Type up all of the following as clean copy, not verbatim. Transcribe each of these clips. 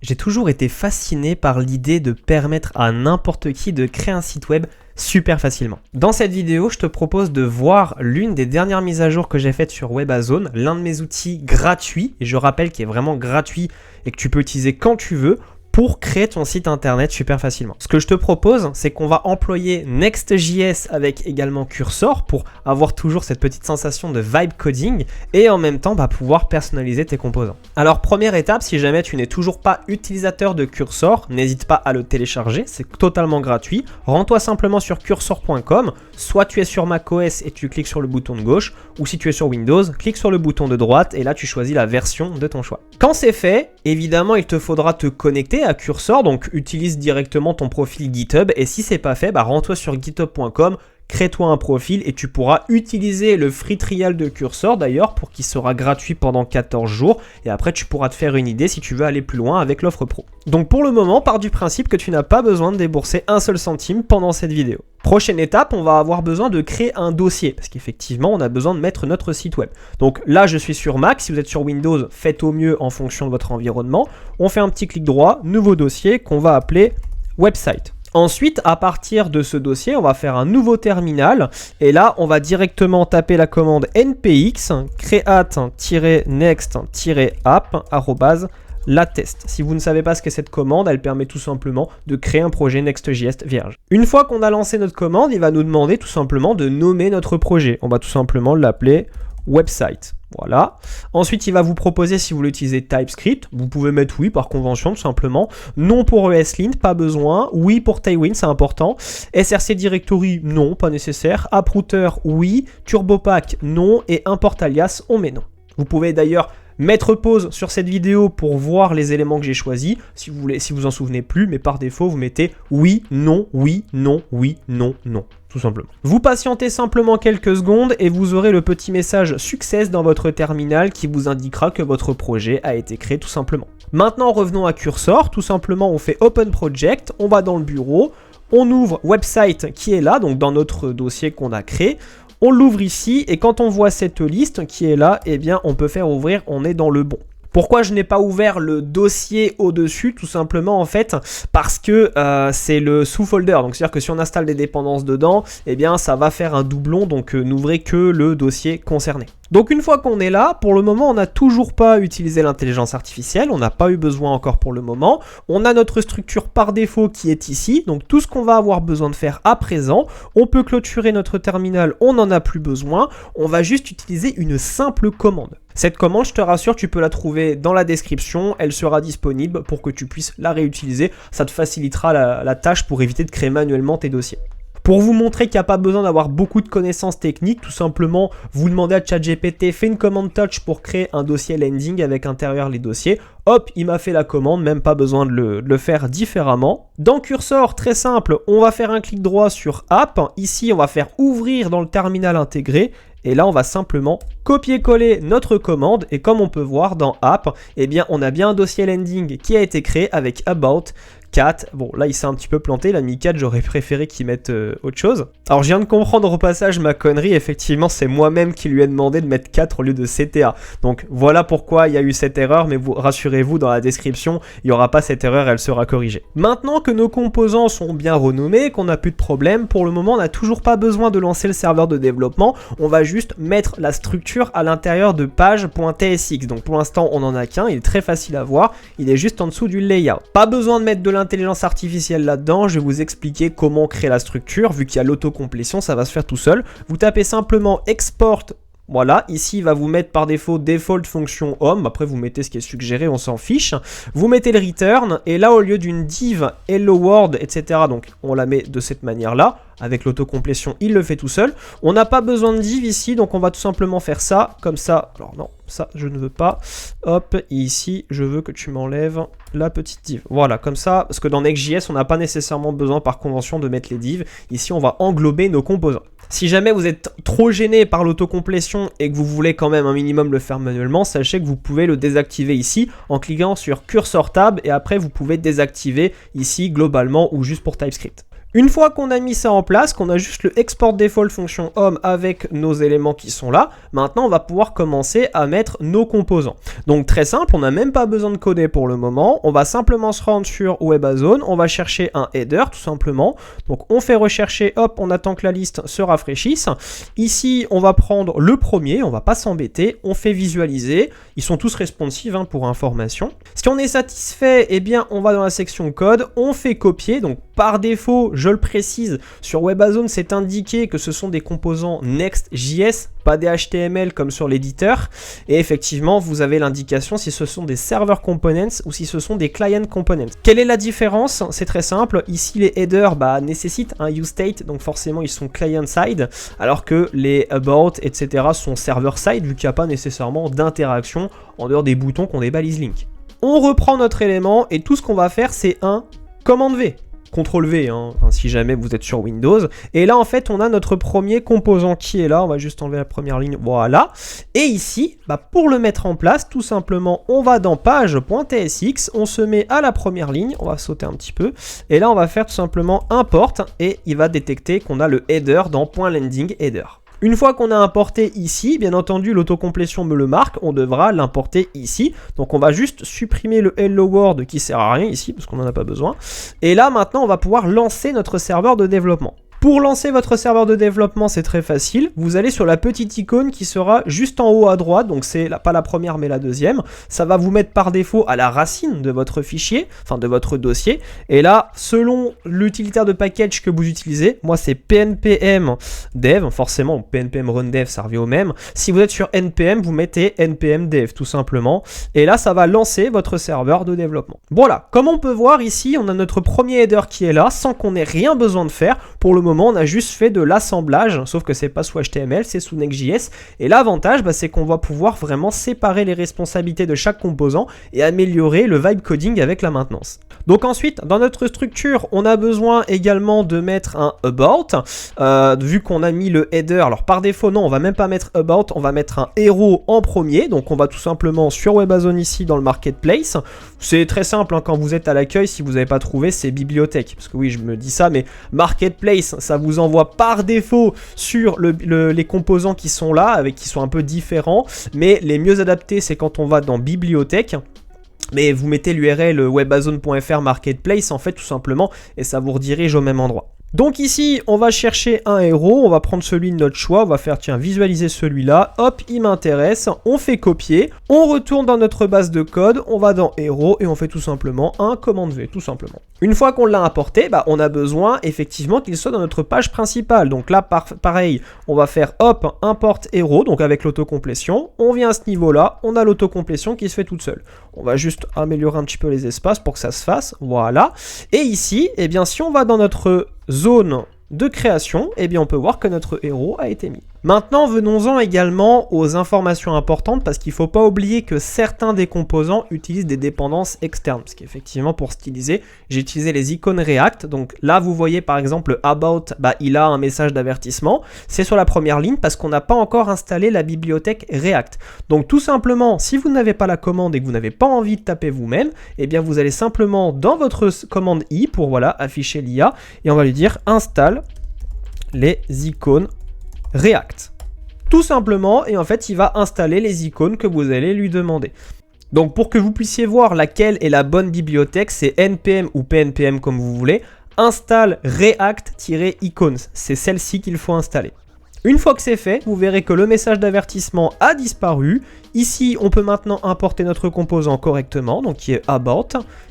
J'ai toujours été fasciné par l'idée de permettre à n'importe qui de créer un site web super facilement. Dans cette vidéo, je te propose de voir l'une des dernières mises à jour que j'ai faites sur WebAzone, l'un de mes outils gratuits, et je rappelle qu'il est vraiment gratuit et que tu peux utiliser quand tu veux, pour créer ton site internet super facilement. Ce que je te propose, c'est qu'on va employer Next.js avec également Cursor pour avoir toujours cette petite sensation de vibe coding et en même temps pouvoir personnaliser tes composants. Alors première étape, si jamais tu n'es toujours pas utilisateur de Cursor, n'hésite pas à le télécharger, c'est totalement gratuit. Rends-toi simplement sur cursor.com, soit tu es sur macOS et tu cliques sur le bouton de gauche, ou si tu es sur Windows, clique sur le bouton de droite et là tu choisis la version de ton choix. Quand c'est fait, évidemment il te faudra te connecter à Cursor, donc utilise directement ton profil GitHub et si c'est pas fait, rends-toi sur github.com, crée-toi un profil et tu pourras utiliser le free trial de Cursor d'ailleurs pour qu'il sera gratuit pendant 14 jours et après tu pourras te faire une idée si tu veux aller plus loin avec l'offre pro. Donc pour le moment, pars du principe que tu n'as pas besoin de débourser un seul centime pendant cette vidéo. Prochaine étape, on va avoir besoin de créer un dossier parce qu'effectivement on a besoin de mettre notre site web. Donc là je suis sur Mac, si vous êtes sur Windows, faites au mieux en fonction de votre environnement. On fait un petit clic droit, nouveau dossier qu'on va appeler website. Ensuite, à partir de ce dossier, on va faire un nouveau terminal et là, on va directement taper la commande npx create-next-app@latest. Si vous ne savez pas ce qu'est cette commande, elle permet tout simplement de créer un projet Next.js vierge. Une fois qu'on a lancé notre commande, il va nous demander tout simplement de nommer notre projet. On va tout simplement l'appeler website. Voilà. Ensuite, il va vous proposer si vous voulez utiliser TypeScript. Vous pouvez mettre oui par convention tout simplement. Non pour ESLint, pas besoin. Oui pour Tailwind, c'est important. SRC Directory, non, pas nécessaire. AppRouter, oui. TurboPack, non. Et Import Alias, on met non. Vous pouvez d'ailleurs mettre pause sur cette vidéo pour voir les éléments que j'ai choisis, si vous voulez, si vous en souvenez plus, mais par défaut, vous mettez oui, non, oui, non, oui, non, non, tout simplement. Vous patientez simplement quelques secondes et vous aurez le petit message Success dans votre terminal qui vous indiquera que votre projet a été créé tout simplement. Maintenant, revenons à Cursor, tout simplement, on fait Open Project, on va dans le bureau, on ouvre Website qui est là, donc dans notre dossier qu'on a créé. On l'ouvre ici et quand on voit cette liste qui est là, eh bien on peut faire ouvrir, on est dans le bon. Pourquoi je n'ai pas ouvert le dossier au-dessus? Tout simplement en fait parce que c'est le sous-folder. Donc c'est-à-dire que si on installe des dépendances dedans, eh bien ça va faire un doublon, donc n'ouvrez que le dossier concerné. Donc une fois qu'on est là, pour le moment on n'a toujours pas utilisé l'intelligence artificielle, on n'a pas eu besoin encore pour le moment. On a notre structure par défaut qui est ici, donc tout ce qu'on va avoir besoin de faire à présent, on peut clôturer notre terminal, on n'en a plus besoin, on va juste utiliser une simple commande. Cette commande, je te rassure, tu peux la trouver dans la description, elle sera disponible pour que tu puisses la réutiliser, ça te facilitera la tâche pour éviter de créer manuellement tes dossiers. Pour vous montrer qu'il n'y a pas besoin d'avoir beaucoup de connaissances techniques, tout simplement, vous demandez à ChatGPT, fais une commande touch pour créer un dossier landing avec intérieur les dossiers. Hop, il m'a fait la commande, même pas besoin de le faire différemment. Dans Cursor, très simple, on va faire un clic droit sur App. Ici, on va faire ouvrir dans le terminal intégré. Et là, on va simplement copier-coller notre commande. Et comme on peut voir dans App, eh bien, on a bien un dossier landing qui a été créé avec About 4. Bon, là, il s'est un petit peu planté. Il a mis 4, j'aurais préféré qu'il mette autre chose. Alors, je viens de comprendre au passage ma connerie. Effectivement, c'est moi-même qui lui ai demandé de mettre 4 au lieu de CTA. Donc, voilà pourquoi il y a eu cette erreur. Mais vous rassurez-vous, dans la description, il n'y aura pas cette erreur. Elle sera corrigée. Maintenant que nos composants sont bien renommés, qu'on n'a plus de problème, pour le moment, on n'a toujours pas besoin de lancer le serveur de développement. On va juste mettre la structure à l'intérieur de page.tsx. Donc, pour l'instant, on n'en a qu'un. Il est très facile à voir. Il est juste en dessous du layout. Pas besoin de mettre de l'intelligence artificielle là-dedans, je vais vous expliquer comment créer la structure, vu qu'il y a l'autocomplétion, ça va se faire tout seul. Vous tapez simplement export, voilà, ici il va vous mettre par défaut default fonction home, après vous mettez ce qui est suggéré, on s'en fiche. Vous mettez le return, et là au lieu d'une div hello world, etc., donc on la met de cette manière-là. Avec l'autocomplétion, il le fait tout seul. On n'a pas besoin de div ici, donc on va tout simplement faire ça, comme ça. Alors non, ça, je ne veux pas. Hop, et ici, je veux que tu m'enlèves la petite div. Voilà, comme ça, parce que dans Next.js, on n'a pas nécessairement besoin par convention de mettre les divs. Ici, on va englober nos composants. Si jamais vous êtes trop gêné par l'autocomplétion et que vous voulez quand même un minimum le faire manuellement, sachez que vous pouvez le désactiver ici en cliquant sur Cursor Tab et après, vous pouvez désactiver ici globalement ou juste pour TypeScript. Une fois qu'on a mis ça en place, qu'on a juste le export default fonction home avec nos éléments qui sont là, maintenant on va pouvoir commencer à mettre nos composants. Donc très simple, on n'a même pas besoin de coder pour le moment, on va simplement se rendre sur WebAzone, on va chercher un header tout simplement. Donc on fait rechercher, hop, on attend que la liste se rafraîchisse. Ici on va prendre le premier, on va pas s'embêter, on fait visualiser, ils sont tous responsives hein, pour information. Si on est satisfait, eh bien on va dans la section code, on fait copier, donc par défaut, je le précise, sur WebAzone, c'est indiqué que ce sont des composants Next.js, pas des HTML comme sur l'éditeur. Et effectivement, vous avez l'indication si ce sont des server components ou si ce sont des client components. Quelle est la différence? C'est très simple. Ici, les headers nécessitent un useState, donc forcément, ils sont client-side, alors que les about, etc. sont server-side, vu qu'il n'y a pas nécessairement d'interaction en dehors des boutons qu'on des balises link. On reprend notre élément et tout ce qu'on va faire, c'est un commande V. CTRL V, hein, enfin, si jamais vous êtes sur Windows. Et là, en fait, on a notre premier composant qui est là. On va juste enlever la première ligne. Voilà. Et ici, pour le mettre en place, tout simplement, on va dans page.tsx. On se met à la première ligne. On va sauter un petit peu. Et là, on va faire tout simplement import. Et il va détecter qu'on a le header dans .landing header. Une fois qu'on a importé ici, bien entendu l'autocomplétion me le marque, on devra l'importer ici. Donc on va juste supprimer le hello world qui sert à rien ici parce qu'on n'en a pas besoin. Et là maintenant on va pouvoir lancer notre serveur de développement. Pour lancer votre serveur de développement, c'est très facile. Vous allez sur la petite icône qui sera juste en haut à droite, donc c'est pas la première mais la deuxième. Ça va vous mettre par défaut à la racine de votre fichier, enfin de votre dossier. Et là, selon l'utilitaire de package que vous utilisez, moi c'est pnpm dev, forcément pnpm run dev ça revient au même. Si vous êtes sur npm, vous mettez npm dev tout simplement. Et là, ça va lancer votre serveur de développement. Voilà, comme on peut voir ici, on a notre premier header qui est là, sans qu'on ait rien besoin de faire. Pour le moment, on a juste fait de l'assemblage, sauf que c'est pas sous HTML, c'est sous Next.js. Et l'avantage, c'est qu'on va pouvoir vraiment séparer les responsabilités de chaque composant et améliorer le vibe coding avec la maintenance. Donc ensuite, dans notre structure, on a besoin également de mettre un about. Vu qu'on a mis le header, alors par défaut, non, on va même pas mettre about, on va mettre un hero en premier. Donc on va tout simplement sur WebAzone ici dans le marketplace. C'est très simple, hein, quand vous êtes à l'accueil, si vous n'avez pas trouvé, c'est bibliothèque. Parce que oui, je me dis ça, mais marketplace, ça vous envoie par défaut sur les composants qui sont là, qui sont un peu différents. Mais les mieux adaptés, c'est quand on va dans bibliothèque. Mais vous mettez l'URL webazone.fr marketplace, en fait, tout simplement, et ça vous redirige au même endroit. Donc ici, on va chercher un héros, on va prendre celui de notre choix, on va faire, tiens, visualiser celui-là, hop, il m'intéresse, on fait copier, on retourne dans notre base de code, on va dans héros et on fait tout simplement un commande V, tout simplement. Une fois qu'on l'a importé, on a besoin effectivement qu'il soit dans notre page principale. Donc là, pareil, on va faire hop, import héros, donc avec l'autocomplétion, on vient à ce niveau-là, on a l'autocomplétion qui se fait toute seule. On va juste améliorer un petit peu les espaces pour que ça se fasse, voilà. Et ici, eh bien, si on va dans notre zone de création, eh bien on peut voir que notre héros a été mis. Maintenant, venons-en également aux informations importantes parce qu'il ne faut pas oublier que certains des composants utilisent des dépendances externes. Parce qu'effectivement, pour styliser, j'ai utilisé les icônes React. Donc là, vous voyez par exemple le About, il a un message d'avertissement. C'est sur la première ligne parce qu'on n'a pas encore installé la bibliothèque React. Donc tout simplement, si vous n'avez pas la commande et que vous n'avez pas envie de taper vous-même, eh bien vous allez simplement dans votre commande I pour afficher l'IA et on va lui dire installe les icônes React. Tout simplement, et en fait, il va installer les icônes que vous allez lui demander. Donc, pour que vous puissiez voir laquelle est la bonne bibliothèque, c'est npm ou pnpm comme vous voulez, installe react-icônes. C'est celle-ci qu'il faut installer. Une fois que c'est fait, vous verrez que le message d'avertissement a disparu. Ici, on peut maintenant importer notre composant correctement, donc qui est about.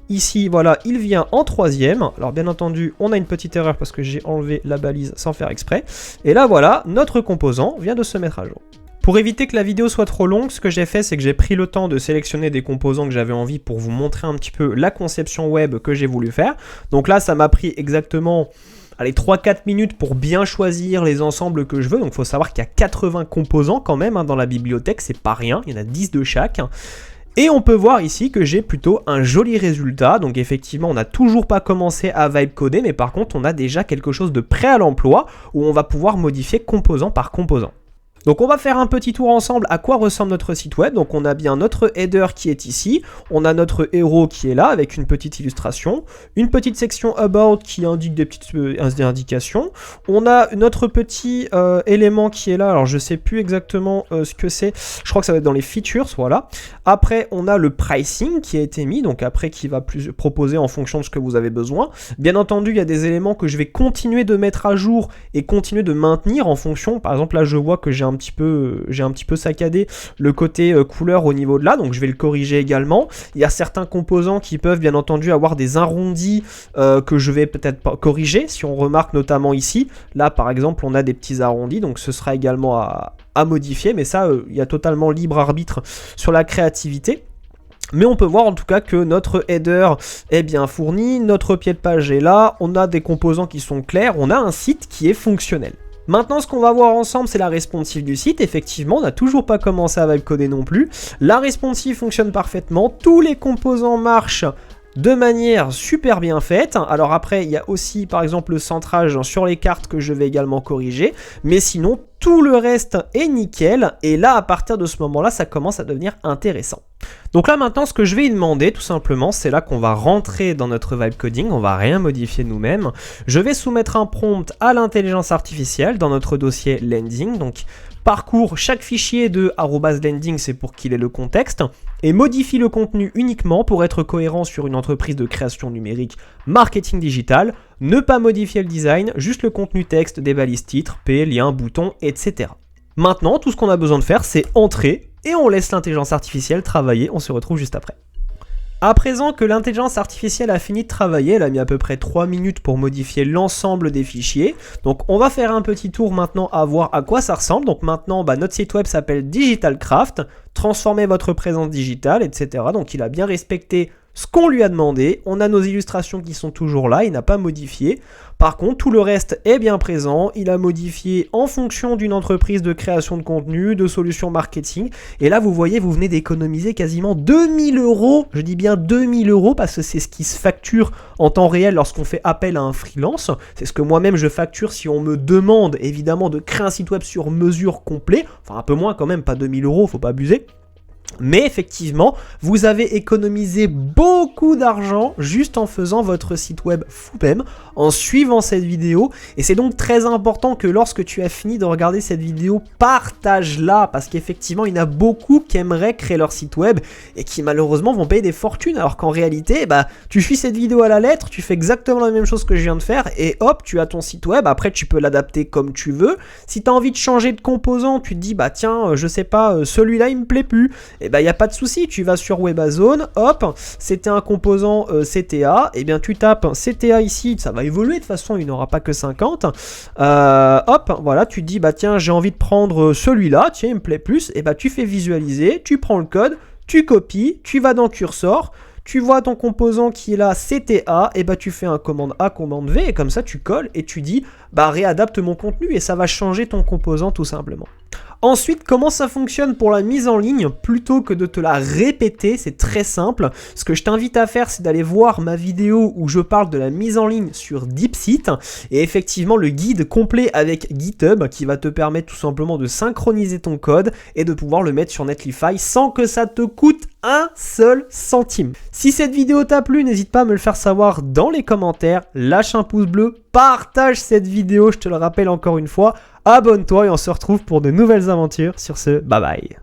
Ici, voilà, il vient en troisième. Alors, bien entendu, on a une petite erreur parce que j'ai enlevé la balise sans faire exprès. Et là, voilà, notre composant vient de se mettre à jour. Pour éviter que la vidéo soit trop longue, ce que j'ai fait, c'est que j'ai pris le temps de sélectionner des composants que j'avais envie pour vous montrer un petit peu la conception web que j'ai voulu faire. Donc là, ça m'a pris exactement 3-4 minutes pour bien choisir les ensembles que je veux. Donc, il faut savoir qu'il y a 80 composants quand même dans la bibliothèque. C'est pas rien, il y en a 10 de chaque. Et on peut voir ici que j'ai plutôt un joli résultat. Donc effectivement, on n'a toujours pas commencé à vibe coder, mais par contre, on a déjà quelque chose de prêt à l'emploi où on va pouvoir modifier composant par composant. Donc on va faire un petit tour ensemble à quoi ressemble notre site web. Donc on a bien notre header qui est ici, on a notre héros qui est là avec une petite illustration, une petite section about qui indique des petites indications, on a notre petit élément qui est là, alors je sais plus exactement ce que c'est, je crois que ça va être dans les features, voilà. Après on a le pricing qui a été mis, donc après qui va plus proposer en fonction de ce que vous avez besoin. Bien entendu il y a des éléments que je vais continuer de mettre à jour et continuer de maintenir en fonction, par exemple là je vois que j'ai un petit peu saccadé le côté couleur au niveau de là, donc je vais le corriger également. Il y a certains composants qui peuvent bien entendu avoir des arrondis que je vais peut-être pas corriger, si on remarque notamment ici, là par exemple on a des petits arrondis, donc ce sera également à modifier, mais ça il y a totalement libre arbitre sur la créativité. Mais on peut voir en tout cas que notre header est bien fourni, notre pied de page est là, on a des composants qui sont clairs, on a un site qui est fonctionnel. Maintenant, ce qu'on va voir ensemble, c'est la responsive du site. Effectivement, on n'a toujours pas commencé à coder non plus. La responsive fonctionne parfaitement, tous les composants marchent de manière super bien faite. Alors après, il y a aussi par exemple le centrage sur les cartes que je vais également corriger, mais sinon tout le reste est nickel, et là à partir de ce moment-là, ça commence à devenir intéressant. Donc là maintenant, ce que je vais y demander tout simplement, c'est là qu'on va rentrer dans notre vibe coding, on va rien modifier nous-mêmes. Je vais soumettre un prompt à l'intelligence artificielle dans notre dossier landing, donc parcours chaque fichier de @landing, c'est pour qu'il ait le contexte, et modifie le contenu uniquement pour être cohérent sur une entreprise de création numérique marketing digital, ne pas modifier le design, juste le contenu texte, des balises titres, P, liens, boutons, etc. Maintenant, tout ce qu'on a besoin de faire, c'est entrer, et on laisse l'intelligence artificielle travailler, on se retrouve juste après. À présent que l'intelligence artificielle a fini de travailler, elle a mis à peu près 3 minutes pour modifier l'ensemble des fichiers. Donc on va faire un petit tour maintenant à voir à quoi ça ressemble. Donc maintenant notre site web s'appelle Digitalcraft, transformez votre présence digitale, etc. Donc il a bien respecté ce qu'on lui a demandé. On a nos illustrations qui sont toujours là, il n'a pas modifié. Par contre, tout le reste est bien présent. Il a modifié en fonction d'une entreprise de création de contenu, de solutions marketing. Et là, vous voyez, vous venez d'économiser quasiment 2000 €. Je dis bien 2000 € parce que c'est ce qui se facture en temps réel lorsqu'on fait appel à un freelance. C'est ce que moi-même je facture si on me demande évidemment de créer un site web sur mesure complet. Enfin, un peu moins quand même, pas 2000 €, faut pas abuser. Mais effectivement, vous avez économisé beaucoup d'argent juste en faisant votre site web vous-même, en suivant cette vidéo. Et c'est donc très important que lorsque tu as fini de regarder cette vidéo, partage-la, parce qu'effectivement, il y en a beaucoup qui aimeraient créer leur site web et qui malheureusement vont payer des fortunes, alors qu'en réalité, tu suis cette vidéo à la lettre, tu fais exactement la même chose que je viens de faire, et hop, tu as ton site web. Après, tu peux l'adapter comme tu veux. Si tu as envie de changer de composant, tu te dis, tiens, je sais pas, celui-là, il me plaît plus. Et il n'y a pas de souci, tu vas sur Webazone, hop, c'était un composant CTA, et bien tu tapes CTA ici, ça va évoluer de toute façon, il n'aura pas que 50, hop, voilà, tu te dis, tiens, j'ai envie de prendre celui-là, tiens, il me plaît plus, et tu fais visualiser, tu prends le code, tu copies, tu vas dans cursor, tu vois ton composant qui est là, CTA, et tu fais un commande A, commande V, et comme ça tu colles, et tu dis, réadapte mon contenu, et ça va changer ton composant tout simplement. Ensuite, comment ça fonctionne pour la mise en ligne? Plutôt que de te la répéter, c'est très simple. Ce que je t'invite à faire, c'est d'aller voir ma vidéo où je parle de la mise en ligne sur DeepSeek, et effectivement le guide complet avec GitHub qui va te permettre tout simplement de synchroniser ton code et de pouvoir le mettre sur Netlify sans que ça te coûte un seul centime. Si cette vidéo t'a plu, n'hésite pas à me le faire savoir dans les commentaires, lâche un pouce bleu, partage cette vidéo, je te le rappelle encore une fois, abonne-toi et on se retrouve pour de nouvelles aventures. Sur ce, bye bye.